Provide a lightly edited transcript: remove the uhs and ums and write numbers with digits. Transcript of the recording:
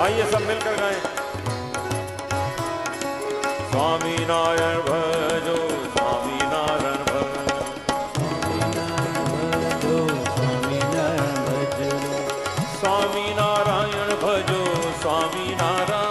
आइए सब मिलकर गाएं। स्वामी नारायण भजो, स्वामी नारायण भजो, स्वामी नारायण भजो, स्वामी नारायण भजो, स्वामी नारायण